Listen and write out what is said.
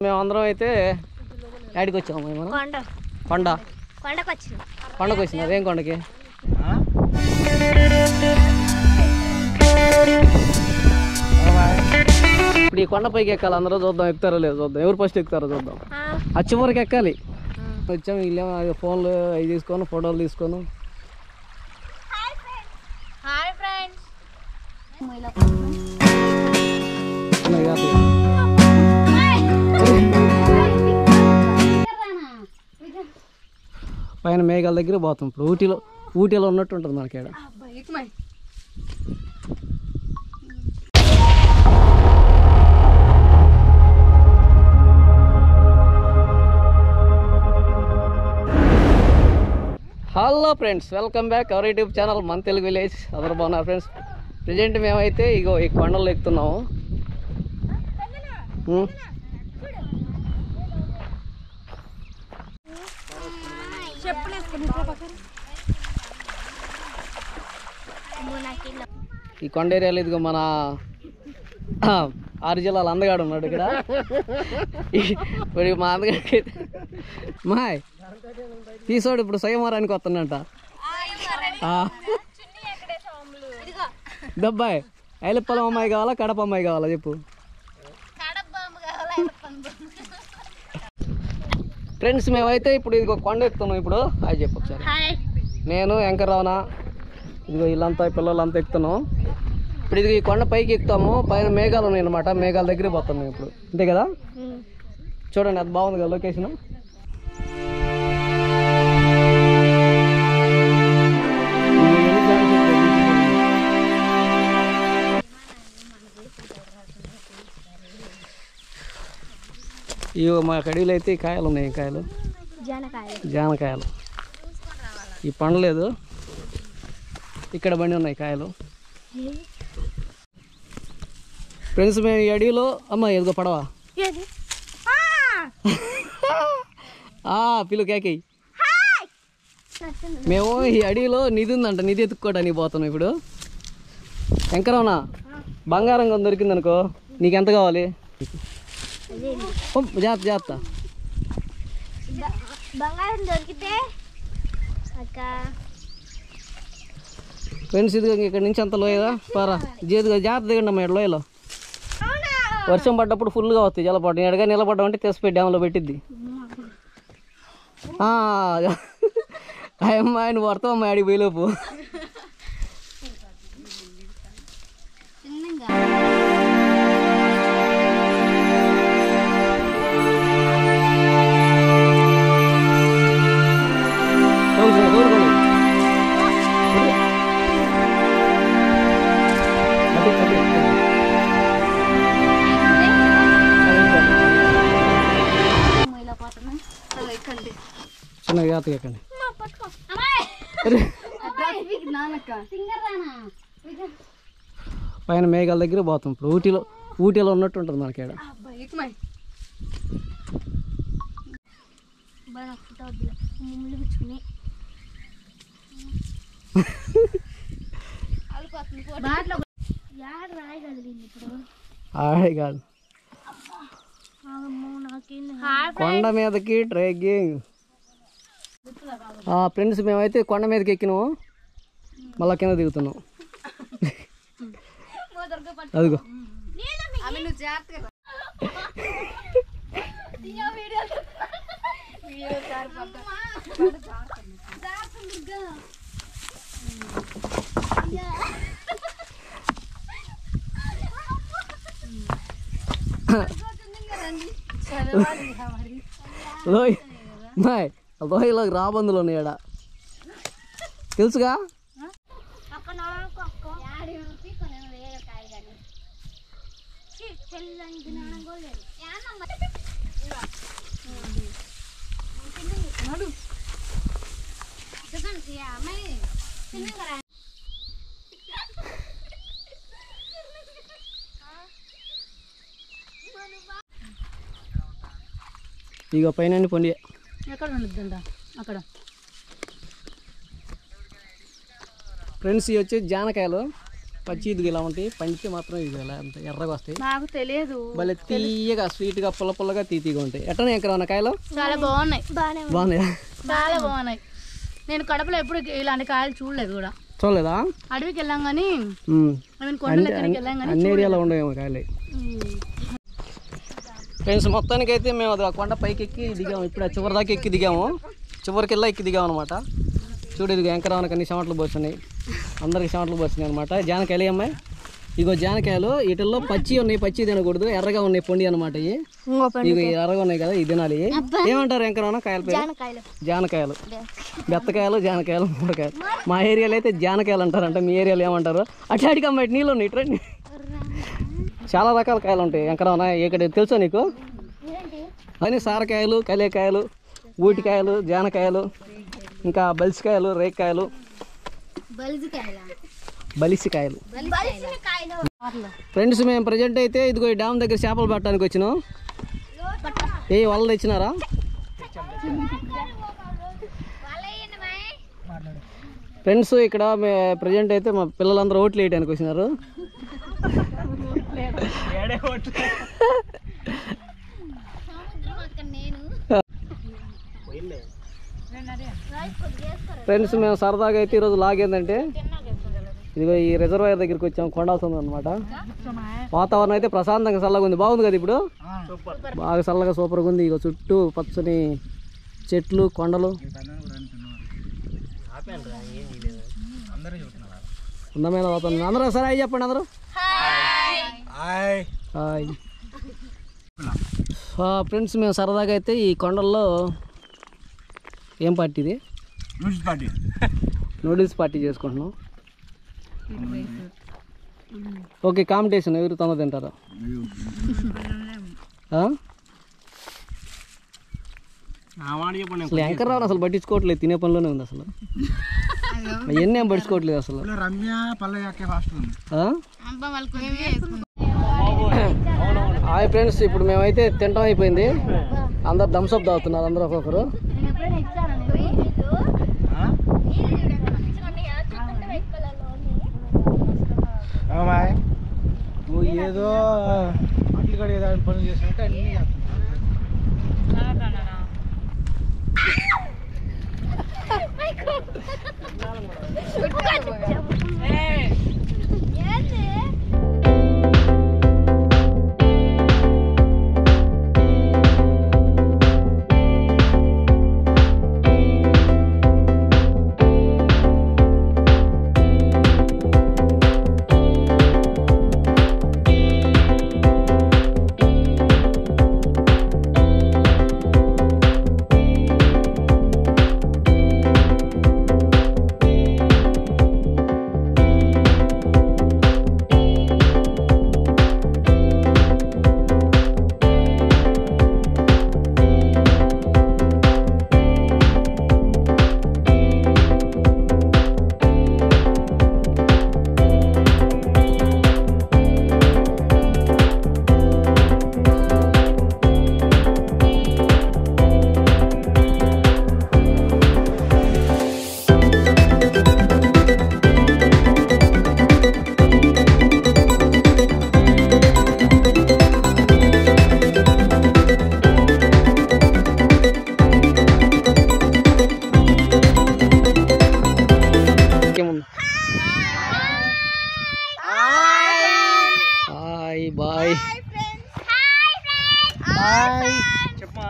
మేమందరం అయితే యాడికి వచ్చాము మనం కొండకు వచ్చినారు. ఏం కొండకి? ఇప్పుడు ఈ కొండ పైకి ఎక్కాలి. అందరూ చూద్దాం, ఎక్కుతారో లేదు చూద్దాం. ఎవరు ఫస్ట్ ఎక్కుతారో చూద్దాం. ఆ చివరికి ఎక్కాలి. వచ్చాము, వీళ్ళేమో ఫోన్లు అవి తీసుకొని ఫోటోలు తీసుకొని. పైన మేఘాల దగ్గర పోతాం. ఇప్పుడు ఊటీలో ఉన్నట్టు ఉంటుంది మనకి ఇక్కడ. Hello friends, welcome back our YouTube channel మన తెలుగు విలేజ్. అందరూ బాగున్నారు ఫ్రెండ్స్. ప్రజెంట్ మేమైతే ఇగో ఈ కొండలు ఎక్కుతున్నాము. ఈ కొండ ఏరియాలో ఇదిగో మన 6 జిల్లాల అందగాడు ఉన్నాడు ఇక్కడ. ఇప్పుడు మా అందగాడికి మాయ్ తీసాడు. ఇప్పుడు సయమారానికి వస్తున్నట్ట. దబ్బాయ్ ఐలప్పలం అమ్మాయి కావాలా కడప అమ్మాయి కావాలా చెప్పు. ఫ్రెండ్స్ మేమైతే ఇప్పుడు ఇదిగో కొండ ఎక్కుతున్నాం. ఇప్పుడు అది చెప్పు ఒకసారి. నేను వెంకర్రావునా ఇదిగో వీళ్ళంతా పిల్లలంతా ఎక్కుతున్నాం. ఇప్పుడు ఇది ఈ కొండ పైకి ఎక్కుతాము. పైన మేఘాలు ఉన్నాయి అనమాట. మేఘాల దగ్గర పోతాం మేము ఇప్పుడు. అంతే కదా? చూడండి, అది బాగుంది కదా లొకేషన్. ఇవి మా కడీలు అయితే ఈ కాయలు ఉన్నాయి. కాయలు జానకాయలు. ఈ పండలేదు, ఇక్కడ బండి ఉన్నాయి కాయలు. ఫ్రెండ్స్ మేము ఈ అడవిలో అమ్మ ఎదుగో పడవా పిలు కేకీ. మేము ఈ అడవిలో నిధి ఉందంట, నిధి ఎత్తుక్కోవడానికి పోతున్నాం ఇప్పుడు. ఎంకరవునా బంగారం దొరికింది అనుకో, నీకెంత కావాలి? జాగ్రత్త ఫ్రెండ్స్. ఇదిగో ఇక్కడ నుంచి అంత లోయదా పారా. జాగ్రత్త దిగండి అమ్మా. ఇక్కడ లోయలో వర్షం పడ్డప్పుడు ఫుల్గా వస్తాయి జలపాతం. ఎడగా నిలబడ్డామంటే తెసిపోయి డ్యామ్లో పెట్టిద్ది. అమ్మా నువ్వు పడతావమ్మా ఆడికి పోయిలోపు. చిన్నగా జాగ్రత్తగా ఎక్కండి. పైన మేఘాల దగ్గర పోతాం ఇప్పుడు. ఊటీలో ఉన్నట్టు ఉంటుంది మనకి ఇక్కడ. ఆడే కాదు, కొండ మీదకి ట్రెక్కింగ్. ఫ్రెండ్స్ మేమైతే కొండ మీదకి ఎక్కినాము, మళ్ళా కింద దిగుతున్నాం. అదిగో లోయలోకి రాబందులు ఉన్నాయి ఇక్కడ, తెలుసుగా. ఇక పైన పొండి ఎక్కడ ఉండద్దంట అక్కడ. ఫ్రెండ్స్ ఇవి వచ్చి జానకాయలు. పచ్చి ఇదిగో ఇలా ఉంటాయి, పండితే మాత్రం ఇది ఇలా అంత ఎర్రగా వస్తాయి. నాకు తెలియదు. భలే తీయగా స్వీట్గా పుల్లగా తీగా ఉంటాయి. ఎట్టనే ఎక్కడ కాయలు చాలా బాగున్నాయి. బాగున్నాయా? చాలా బాగున్నాయి. నేను కడపలో ఎప్పుడు ఇలాంటి కాయలు చూడలేదు కూడా. చూడలేదా? అడవికి వెళ్ళాం కానీ అన్ని ఏరియాలో ఉండేమో కాయలు. ఫ్రెండ్స్ మొత్తానికి అయితే మేము అది కొండ పైకి ఎక్కి దిగాము. ఇప్పుడు చివరి దాకా ఎక్కి దిగాము. చివరికి వెళ్ళా ఎక్కి దిగాము అనమాట. చూడు ఇదిగో వెంకరావనకి అన్ని చెమటలు పోస్తున్నాయి, అందరికి చెమటలు పోస్తున్నాయి అనమాట. జానకాయలు అమ్మాయి, ఇగో జానకాయలు. వీటిల్లో పచ్చి ఉన్నాయి, పచ్చి తినకూడదు, ఎర్రగా ఉన్నాయి పొండి అనమాట. ఇవి ఎర్రగా ఉన్నాయి కదా, ఇది తినాలి. ఏమంటారు వెంకరావన కాయల పేరు? జానకాయలు, బెత్తకాయలు, జానకాయలు, మూడకాయలు. మా ఏరియాలో అయితే జానకాయలు అంటారంట. మీ ఏరియాలో ఏమంటారు? అట్లాంటికి అమ్మాయి నీళ్ళు ఉన్నాయి, ఇట్రండి. చాలా రకాల కాయలు ఉంటాయి వెంకరావన. ఇక్కడ తెలుసా నీకు? అని సారకాయలు, కలియకాయలు, ఊటికాయలు, జానకాయలు, ఇంకా బలిసికాయలు, రేకాయలు, బలిసికాయలు. ఫ్రెండ్స్ మేము ప్రజెంట్ అయితే ఇదిగో ఈ డ్యామ్ దగ్గర చేపలు పట్టడానికి వచ్చినాం. ఏ వల్ల తెచ్చినారా? ఫ్రెండ్స్ ఇక్కడ ప్రజెంట్ అయితే మా పిల్లలందరూ ఓట్లు వేయడానికి వచ్చినారు. ఫ్రెండ్స్ మేము సరదాగా అయితే ఈరోజు లాగేందంటే ఇదిగో ఈ రిజర్వాయర్ దగ్గరికి వచ్చాము. కొండాల్సింది అనమాట. వాతావరణం అయితే ప్రశాంతంగా చల్లగా ఉంది. బాగుంది కదా ఇప్పుడు? బాగా చల్లగా సూపర్గా ఉంది. ఇక చుట్టూ పచ్చని చెట్లు, కొండలు. అందమైన వాతావరణం. అందరూ ఒకసారి హాయ్ చెప్పండి అందరూ. హాయ్ ఫ్రెండ్స్ మేము సరదాగా అయితే ఈ కొండల్లో ఏం పార్టీ ఇది? నూడిల్స్ పార్టీ చేసుకుంటున్నాం. ఓకే, కాంపిటీషన్ ఎవరు తొందర తింటారా? అసలు యాంకర్ రావు అసలు పట్టించుకోవట్లేదు, తినే పనిలోనే ఉంది అసలు. అవన్నీ ఏం పట్టించుకోవట్లేదు అసలు. హాయ్ ఫ్రెండ్స్, ఇప్పుడు మేమైతే తినడం అయిపోయింది. అందరు థమ్స్అప్ తాగుతున్నారు, అందరూ ఒక్కొక్కరు. నువ్వు ఏదో అట్లు కడిగే పనులు చేసినట్టు అన్నీ బాయ్. హాయ్ చెప్పమా.